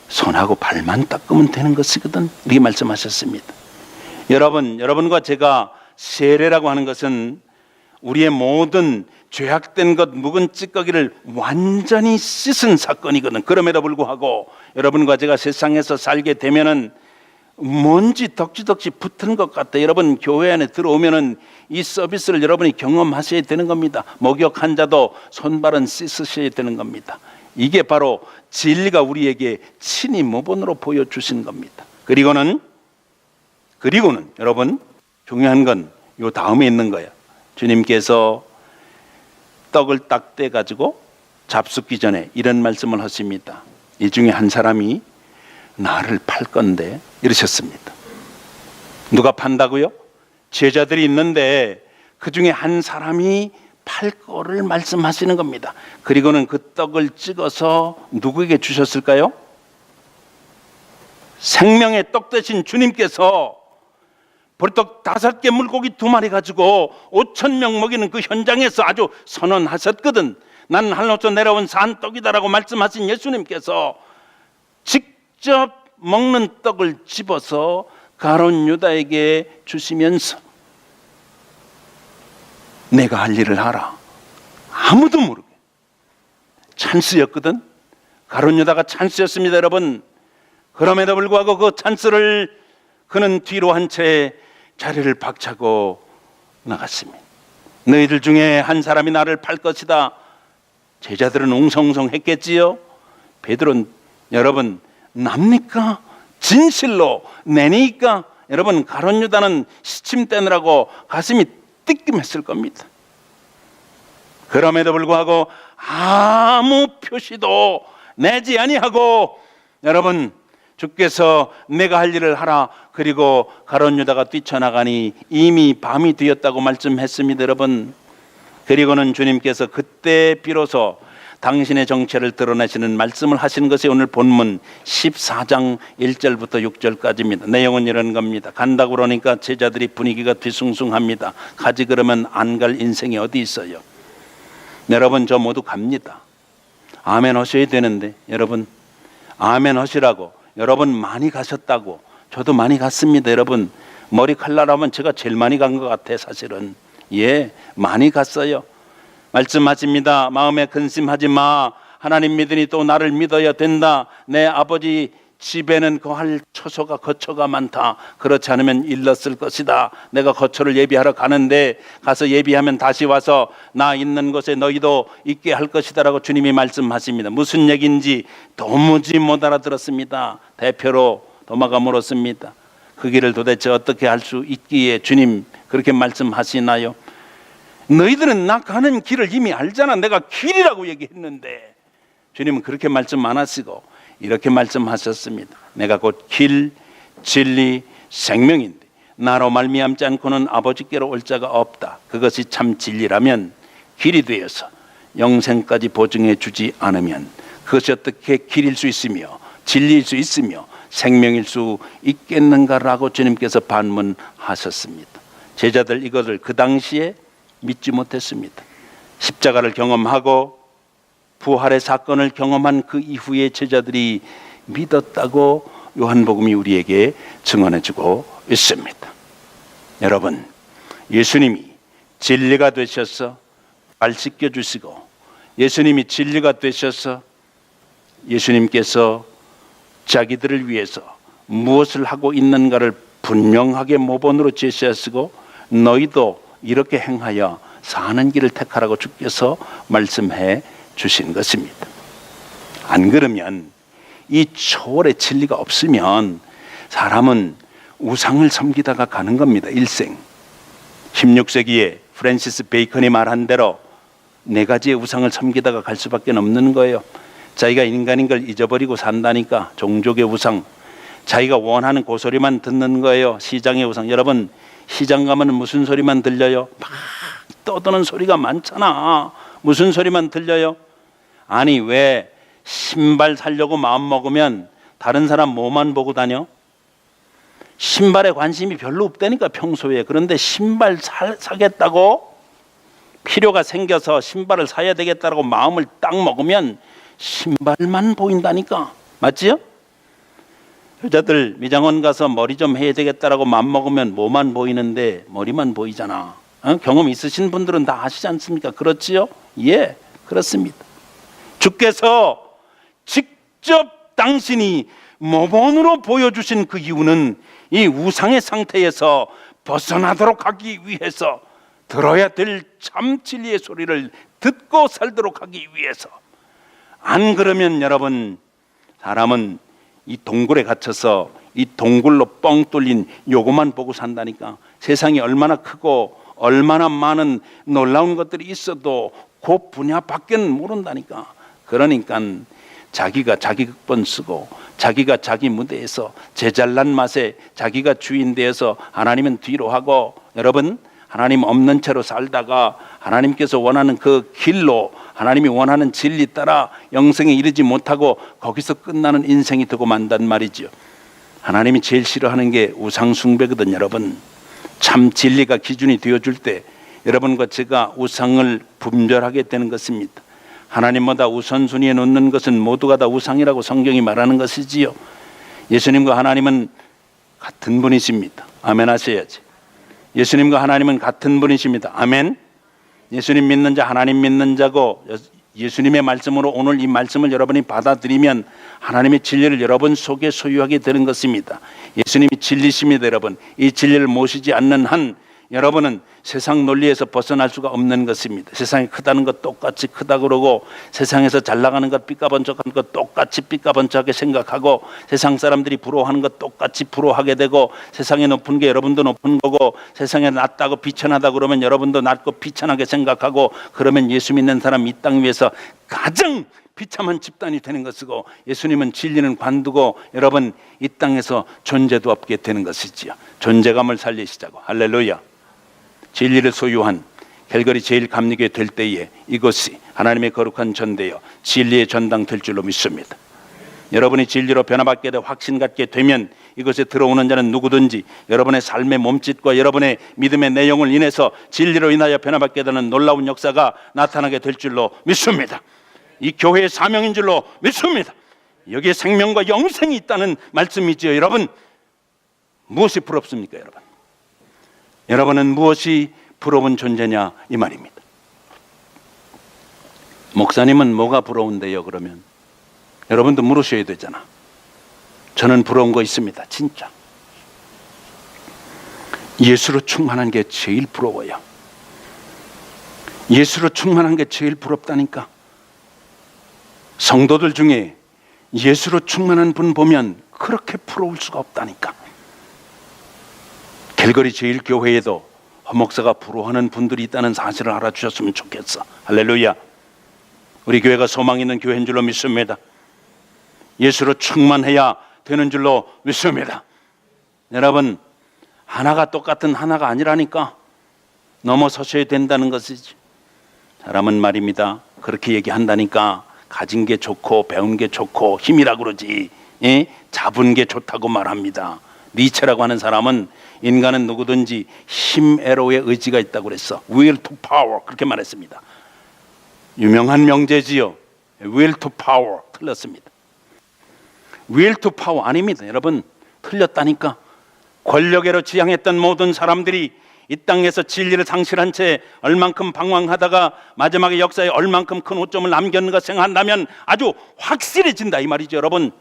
손하고 발만 닦으면 되는 것이거든. 이렇게 말씀하셨습니다. 여러분과 제가 세례라고 하는 것은 우리의 모든 죄악된 것, 묵은 찌꺼기를 완전히 씻은 사건이거든. 그럼에도 불구하고 여러분과 제가 세상에서 살게 되면은 먼지 덕지덕지 붙은 것 같아. 여러분 교회 안에 들어오면은 이 서비스를 여러분이 경험하셔야 되는 겁니다. 목욕 환자도 손발은 씻으셔야 되는 겁니다. 이게 바로 진리가 우리에게 친히 모본으로 보여주신 겁니다. 그리고는 여러분 중요한 건 요 다음에 있는 거야. 주님께서 떡을 딱 떼가지고 잡숫기 전에 이런 말씀을 하십니다. 이 중에 한 사람이 나를 팔 건데 이러셨습니다. 누가 판다고요? 제자들이 있는데 그 중에 한 사람이 팔 거를 말씀하시는 겁니다. 그리고는 그 떡을 찍어서 누구에게 주셨을까요? 생명의 떡 대신 주님께서 보리떡 5개 물고기 2마리 가지고 5,000명 먹이는 그 현장에서 아주 선언하셨거든. 난 하늘로서 내려온 산 떡이다라고 말씀하신 예수님께서 직접 먹는 떡을 집어서 가룟 유다에게 주시면서 내가 할 일을 하라. 아무도 모르게. 찬스였거든. 가룟 유다가 찬스였습니다, 여러분. 그럼에도 불구하고 그 찬스를 그는 뒤로 한 채 자리를 박차고 나갔습니다. 너희들 중에 한 사람이 나를 팔 것이다. 제자들은 웅성웅성했겠지요. 베드로는 여러분 납니까? 진실로 내니까? 여러분 가룟 유다는 시침 떼느라고 가슴이 뜨끔했을 겁니다. 그럼에도 불구하고 아무 표시도 내지 아니하고 여러분 주께서 내가 할 일을 하라. 그리고 가룟 유다가 뛰쳐나가니 이미 밤이 되었다고 말씀했습니다, 여러분. 그리고는 주님께서 그때 비로소 당신의 정체를 드러내시는 말씀을 하시는 것이 오늘 본문 14장 1절부터 6절까지입니다. 내용은 이런 겁니다. 간다고 그러니까 제자들이 분위기가 뒤숭숭합니다. 가지 그러면 안 갈 인생이 어디 있어요? 여러분 저 모두 갑니다. 아멘 하셔야 되는데 여러분 아멘 하시라고. 여러분 많이 가셨다고. 저도 많이 갔습니다. 여러분 머리칼날하면 제가 제일 많이 간 것 같아 사실은. 예, 많이 갔어요. 말씀하십니다. 마음에 근심하지 마. 하나님 믿으니 또 나를 믿어야 된다. 내 아버지 집에는 거할 처소가 거처가 많다. 그렇지 않으면 일렀을 것이다. 내가 거처를 예비하러 가는데 가서 예비하면 다시 와서 나 있는 곳에 너희도 있게 할 것이다 라고 주님이 말씀하십니다. 무슨 얘기인지 도무지 못 알아들었습니다. 대표로 도마가 물었습니다. 그 길을 도대체 어떻게 할 수 있기에 주님 그렇게 말씀하시나요? 너희들은 나 가는 길을 이미 알잖아. 내가 길이라고 얘기했는데 주님은 그렇게 말씀 안 하시고 이렇게 말씀하셨습니다. 내가 곧 길, 진리, 생명인데 나로 말미암지 않고는 아버지께로 올 자가 없다. 그것이 참 진리라면 길이 되어서 영생까지 보증해 주지 않으면 그것이 어떻게 길일 수 있으며 진리일 수 있으며 생명일 수 있겠는가라고 주님께서 반문하셨습니다. 제자들 이것을 그 당시에 믿지 못했습니다. 십자가를 경험하고 부활의 사건을 경험한 그 이후에 제자들이 믿었다고 요한복음이 우리에게 증언해주고 있습니다. 여러분 예수님이 진리가 되셔서 발 씻겨주시고 예수님이 진리가 되셔서 예수님께서 자기들을 위해서 무엇을 하고 있는가를 분명하게 모본으로 제시하시고 너희도 이렇게 행하여 사는 길을 택하라고 주께서 말씀해 주신 것입니다. 안 그러면 이 초월의 진리가 없으면 사람은 우상을 섬기다가 가는 겁니다. 일생. 16세기에 프랜시스 베이컨이 말한 대로 4가지의 우상을 섬기다가 갈 수밖에 없는 거예요. 자기가 인간인 걸 잊어버리고 산다니까. 종족의 우상, 자기가 원하는 고소리만 듣는 거예요. 시장의 우상. 여러분 시장 가면 무슨 소리만 들려요? 막 떠드는 소리가 많잖아. 무슨 소리만 들려요? 아니 왜 신발 사려고 마음 먹으면 다른 사람 뭐만 보고 다녀? 신발에 관심이 별로 없다니까 평소에. 그런데 신발 사겠다고 필요가 생겨서 신발을 사야 되겠다고 마음을 딱 먹으면 신발만 보인다니까. 맞지요? 여자들 미장원 가서 머리 좀 해야 되겠다라고 맘먹으면 뭐만 보이는데 머리만 보이잖아. 경험 있으신 분들은 다 아시지 않습니까? 그렇지요? 예, 그렇습니다. 주께서 직접 당신이 모본으로 보여주신 그 이유는 이 우상의 상태에서 벗어나도록 하기 위해서, 들어야 될 참 진리의 소리를 듣고 살도록 하기 위해서. 안 그러면 여러분, 사람은 이 동굴에 갇혀서 이 동굴로 뻥 뚫린 요것만 보고 산다니까. 세상이 얼마나 크고 얼마나 많은 놀라운 것들이 있어도 그 분야 밖에는 모른다니까. 그러니까 자기가 자기 극본 쓰고 자기가 자기 무대에서 제잘난 맛에 자기가 주인 되어서 하나님은 뒤로 하고, 여러분 하나님 없는 채로 살다가 하나님께서 원하는 그 길로, 하나님이 원하는 진리 따라 영생에 이르지 못하고 거기서 끝나는 인생이 되고 만단 말이죠. 하나님이 제일 싫어하는 게 우상 숭배거든. 여러분, 참 진리가 기준이 되어줄 때 여러분과 제가 우상을 분별하게 되는 것입니다. 하나님보다 우선순위에 놓는 것은 모두가 다 우상이라고 성경이 말하는 것이지요. 예수님과 하나님은 같은 분이십니다. 아멘 하셔야지. 예수님과 하나님은 같은 분이십니다. 아멘. 예수님 믿는 자, 하나님 믿는 자고, 예수님의 말씀으로 오늘 이 말씀을 여러분이 받아들이면 하나님의 진리를 여러분 속에 소유하게 되는 것입니다. 예수님이 진리십니다. 여러분, 이 진리를 모시지 않는 한 여러분은 세상 논리에서 벗어날 수가 없는 것입니다. 세상이 크다는 것 똑같이 크다 그러고, 세상에서 잘 나가는 것 삐까번쩍한 것 똑같이 삐까번쩍하게 생각하고, 세상 사람들이 부러워하는 것 똑같이 부러워하게 되고, 세상에 높은 게 여러분도 높은 거고, 세상에 낮다고 비천하다 그러면 여러분도 낮고 비천하게 생각하고, 그러면 예수 믿는 사람 이 땅 위에서 가장 비참한 집단이 되는 것이고, 예수님은 진리는 관두고 여러분 이 땅에서 존재도 없게 되는 것이지요. 존재감을 살리시자고. 할렐루야. 진리를 소유한 갤거리 제일 감리교회 될 때에 이것이 하나님의 거룩한 전대여 진리의 전당 될 줄로 믿습니다. 여러분이 진리로 변화받게 되 확신 갖게 되면 이것에 들어오는 자는 누구든지 여러분의 삶의 몸짓과 여러분의 믿음의 내용을 인해서 진리로 인하여 변화받게 되는 놀라운 역사가 나타나게 될 줄로 믿습니다. 이 교회의 사명인 줄로 믿습니다. 여기에 생명과 영생이 있다는 말씀이지요. 여러분, 무엇이 부럽습니까? 여러분은 무엇이 부러운 존재냐 이 말입니다. 목사님은 뭐가 부러운데요? 그러면 여러분도 물으셔야 되잖아. 저는 부러운 거 있습니다. 진짜 예수로 충만한 게 제일 부러워요. 예수로 충만한 게 제일 부럽다니까. 성도들 중에 예수로 충만한 분 보면 그렇게 부러울 수가 없다니까. 갤거리 제일교회에도 허목사가 부러워하는 분들이 있다는 사실을 알아주셨으면 좋겠어. 할렐루야. 우리 교회가 소망 있는 교회인 줄로 믿습니다. 예수로 충만해야 되는 줄로 믿습니다. 여러분, 하나가 똑같은 하나가 아니라니까. 넘어서셔야 된다는 것이지. 사람은 말입니다, 그렇게 얘기한다니까 가진 게 좋고 배운 게 좋고 힘이라 그러지, 잡은 게 좋다고 말합니다. 니체라고 하는 사람은 인간은 누구든지 힘애로의 의지가 있다고 그랬어. Will to power, 그렇게 말했습니다. 유명한 명제지요. Will to power. 틀렸습니다. Will to power 아닙니다. 여러분, 틀렸다니까. 권력애로 지향했던 모든 사람들이 이 땅에서 진리를 상실한 채 얼만큼 방황하다가 마지막에 역사에 얼만큼 큰 오점을 남겼는가 생각한다면 아주 확실해진다 이 말이죠. 여러분,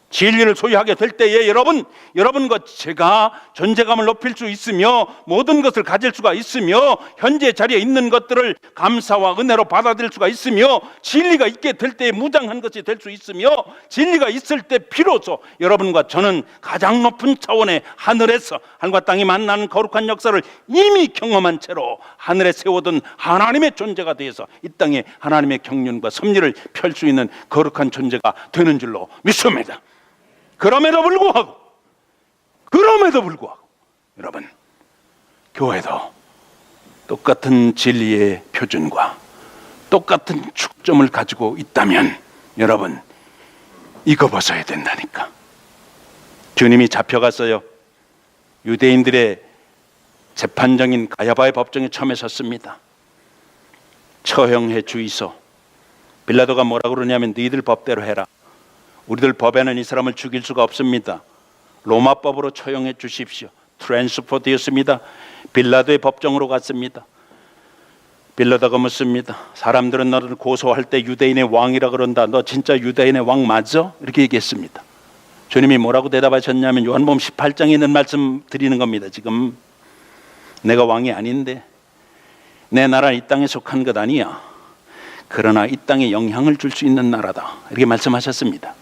진리를 소유하게 될 때에 여러분과 제가 존재감을 높일 수 있으며 모든 것을 가질 수가 있으며 현재 자리에 있는 것들을 감사와 은혜로 받아들일 수가 있으며 진리가 있게 될 때에 무장한 것이 될 수 있으며 진리가 있을 때 비로소 여러분과 저는 가장 높은 차원의 하늘에서 하늘과 땅이 만나는 거룩한 역사를 이미 경험한 채로 하늘에 세워둔 하나님의 존재가 되어서 이 땅에 하나님의 경륜과 섭리를 펼 수 있는 거룩한 존재가 되는 줄로 믿습니다. 그럼에도 불구하고 여러분, 교회도 똑같은 진리의 표준과 똑같은 축점을 가지고 있다면 여러분, 이거 벗어야 된다니까. 주님이 잡혀갔어요. 유대인들의 재판정인 가야바의 법정에 처음에 섰습니다. 처형해 주이소. 빌라도가 뭐라고 그러냐면 너희들 법대로 해라. 우리들 법에는 이 사람을 죽일 수가 없습니다. 로마법으로 처형해 주십시오. 트랜스포 되었습니다. 빌라도의 법정으로 갔습니다. 빌라도가 묻습니다. 사람들은 너를 고소할 때 유대인의 왕이라 그런다. 너 진짜 유대인의 왕 맞아? 이렇게 얘기했습니다. 주님이 뭐라고 대답하셨냐면 요한복음 18장에 있는 말씀 드리는 겁니다. 지금 내가 왕이 아닌데, 내 나라는 이 땅에 속한 것 아니야. 그러나 이 땅에 영향을 줄 수 있는 나라다. 이렇게 말씀하셨습니다.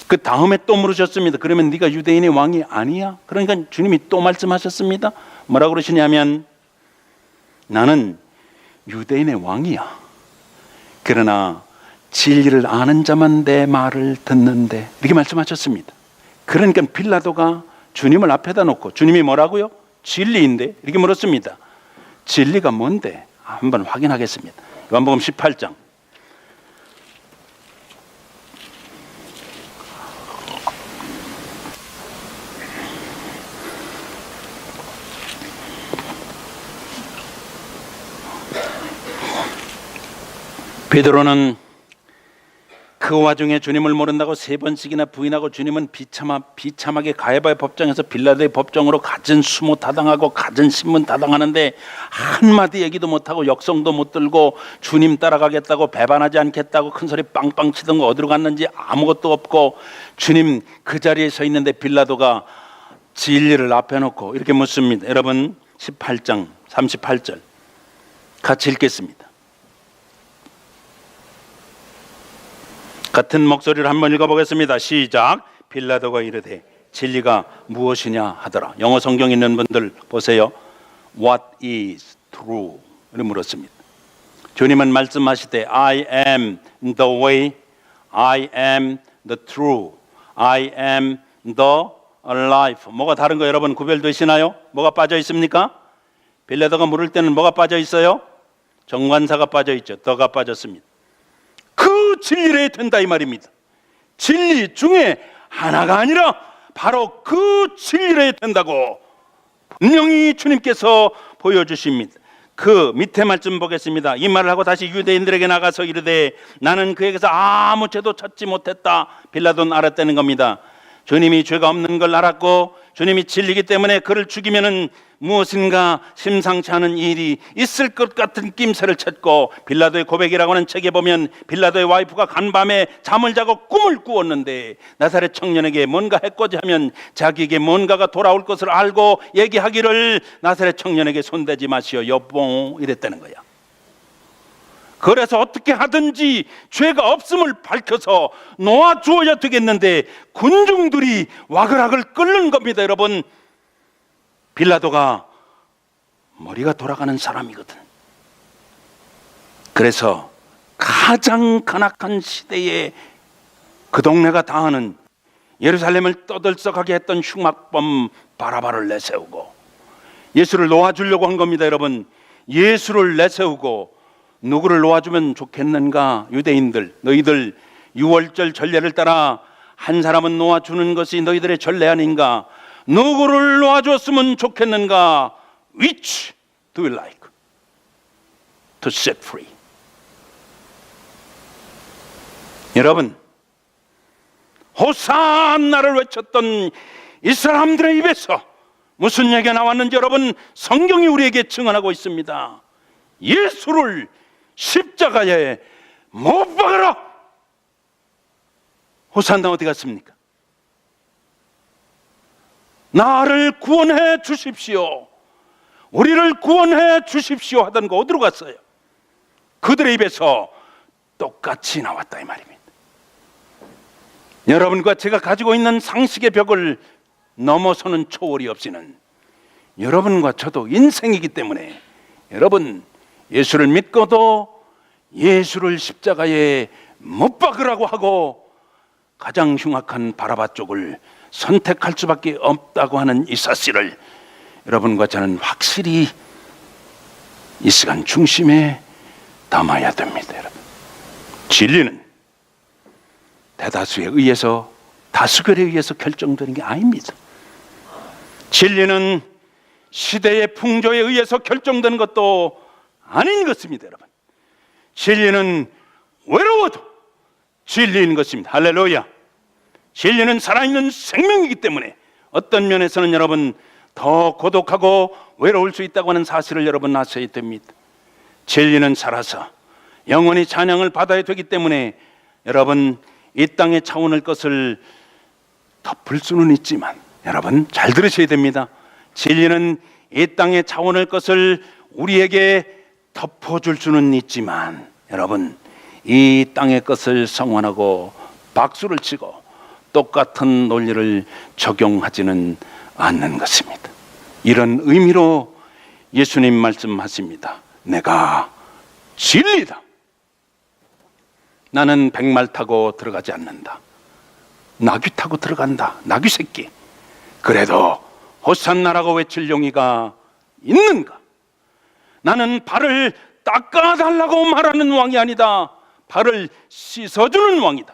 그 다음에 또 물으셨습니다. 그러면 네가 유대인의 왕이 아니야? 그러니까 주님이 또 말씀하셨습니다. 뭐라고 그러시냐면 나는 유대인의 왕이야. 그러나 진리를 아는 자만 내 말을 듣는데, 이렇게 말씀하셨습니다. 그러니까 빌라도가 주님을 앞에다 놓고, 주님이 뭐라고요? 진리인데? 이렇게 물었습니다. 진리가 뭔데? 한번 확인하겠습니다. 요한복음 18장. 베드로는 그 와중에 주님을 모른다고 3번씩이나 부인하고 주님은 비참하게 가야바의 법정에서 빌라도의 법정으로 갖은 수모 타당하고 갖은 신문 타당하는데 한마디 얘기도 못하고 역성도 못 들고 주님 따라가겠다고 배반하지 않겠다고 큰소리 빵빵 치던 거 어디로 갔는지 아무것도 없고 주님 그 자리에 서 있는데 빌라도가 진리를 앞에 놓고 이렇게 묻습니다. 여러분 18장 38절 같이 읽겠습니다. 같은 목소리를 한번 읽어보겠습니다. 시작. 빌라도가 이르되 진리가 무엇이냐 하더라. 영어 성경 있는 분들 보세요. What is true? 이렇게 물었습니다. 주님은 말씀하시되 I am the way, I am the truth, I am the life. 뭐가 다른 거 여러분 구별되시나요? 뭐가 빠져 있습니까? 빌라도가 물을 때는 뭐가 빠져 있어요? 정관사가 빠져 있죠. 더가 빠졌습니다. 그 진리를 해야 된다 이 말입니다. 진리 중에 하나가 아니라 바로 그 진리를 해야 된다고 분명히 주님께서 보여주십니다. 그 밑에 말씀 보겠습니다. 이 말을 하고 다시 유대인들에게 나가서 이르되 나는 그에게서 아무 죄도 찾지 못했다. 빌라도는 알았다는 겁니다. 주님이 죄가 없는 걸 알았고 주님이 진리이기 때문에 그를 죽이면은 무엇인가 심상치 않은 일이 있을 것 같은 낌새를 찾고 빌라도의 고백이라고 하는 책에 보면 빌라도의 와이프가 간밤에 잠을 자고 꿈을 꾸었는데 나사렛 청년에게 뭔가 했고자 하면 자기에게 뭔가가 돌아올 것을 알고 얘기하기를 나사렛 청년에게 손대지 마시오 여보 이랬다는 거야. 그래서 어떻게 하든지 죄가 없음을 밝혀서 놓아주어야 되겠는데 군중들이 와글와글 끓는 겁니다. 여러분 빌라도가 머리가 돌아가는 사람이거든. 그래서 가장 간악한 시대에 그 동네가 당하는 예루살렘을 떠들썩하게 했던 흉악범 바라바를 내세우고 예수를 놓아주려고 한 겁니다. 여러분 예수를 내세우고 누구를 놓아주면 좋겠는가? 유대인들 너희들 6월절 전례를 따라 한 사람은 놓아주는 것이 너희들의 전례 아닌가? 누구를 놓아줬으면 좋겠는가? Which do you like to set free? 여러분 호산나를 외쳤던 이 사람들의 입에서 무슨 얘기가 나왔는지 여러분 성경이 우리에게 증언하고 있습니다. 예수를 십자가에 못 박아라. 호산나 어디 갔습니까? 나를 구원해 주십시오. 우리를 구원해 주십시오 하던 거 어디로 갔어요? 그들의 입에서 똑같이 나왔다 이 말입니다. 여러분과 제가 가지고 있는 상식의 벽을 넘어서는 초월이 없이는 여러분과 저도 인생이기 때문에 여러분 예수를 믿고도 예수를 십자가에 못 박으라고 하고 가장 흉악한 바라바 쪽을 선택할 수밖에 없다고 하는 이 사실을 여러분과 저는 확실히 이 시간 중심에 담아야 됩니다. 여러분 진리는 대다수에 의해서 다수결에 의해서 결정되는 게 아닙니다. 진리는 시대의 풍조에 의해서 결정되는 것도 아닌 것입니다. 여러분 진리는 외로워도 진리인 것입니다. 할렐루야. 진리는 살아있는 생명이기 때문에 어떤 면에서는 여러분 더 고독하고 외로울 수 있다고 하는 사실을 여러분 아셔야 됩니다. 진리는 살아서 영원히 찬양을 받아야 되기 때문에 여러분 이 땅의 차원의 것을 덮을 수는 있지만 여러분 잘 들으셔야 됩니다. 진리는 이 땅의 차원의 것을 우리에게 덮어줄 수는 있지만 여러분 이 땅의 것을 성환하고 박수를 치고 똑같은 논리를 적용하지는 않는 것입니다. 이런 의미로 예수님 말씀하십니다. 내가 진리다. 나는 백말 타고 들어가지 않는다. 나귀 타고 들어간다. 나귀 새끼. 그래도 호산나라고 외칠 용의가 있는가? 나는 발을 닦아달라고 말하는 왕이 아니다. 발을 씻어주는 왕이다.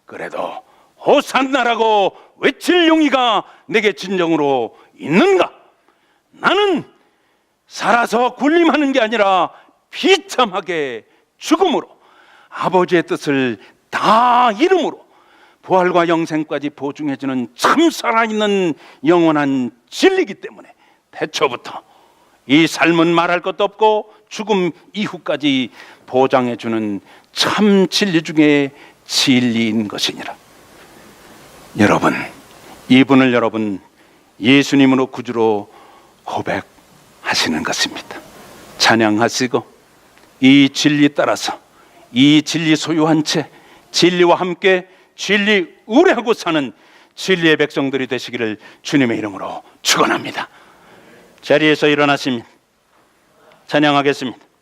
그래도 호산나라고 외칠 용의가 내게 진정으로 있는가? 나는 살아서 군림하는 게 아니라 비참하게 죽음으로 아버지의 뜻을 다 이름으로 부활과 영생까지 보증해주는 참 살아있는 영원한 진리이기 때문에 태초부터 이 삶은 말할 것도 없고 죽음 이후까지 보장해주는 참 진리 중에 진리인 것이니라. 여러분, 이분을 여러분 예수님으로 구주로 고백하시는 것입니다. 찬양하시고 이 진리 따라서 이 진리 소유한 채 진리와 함께 진리 의뢰하고 사는 진리의 백성들이 되시기를 주님의 이름으로 축원합니다. 자리에서 일어나시면 찬양하겠습니다.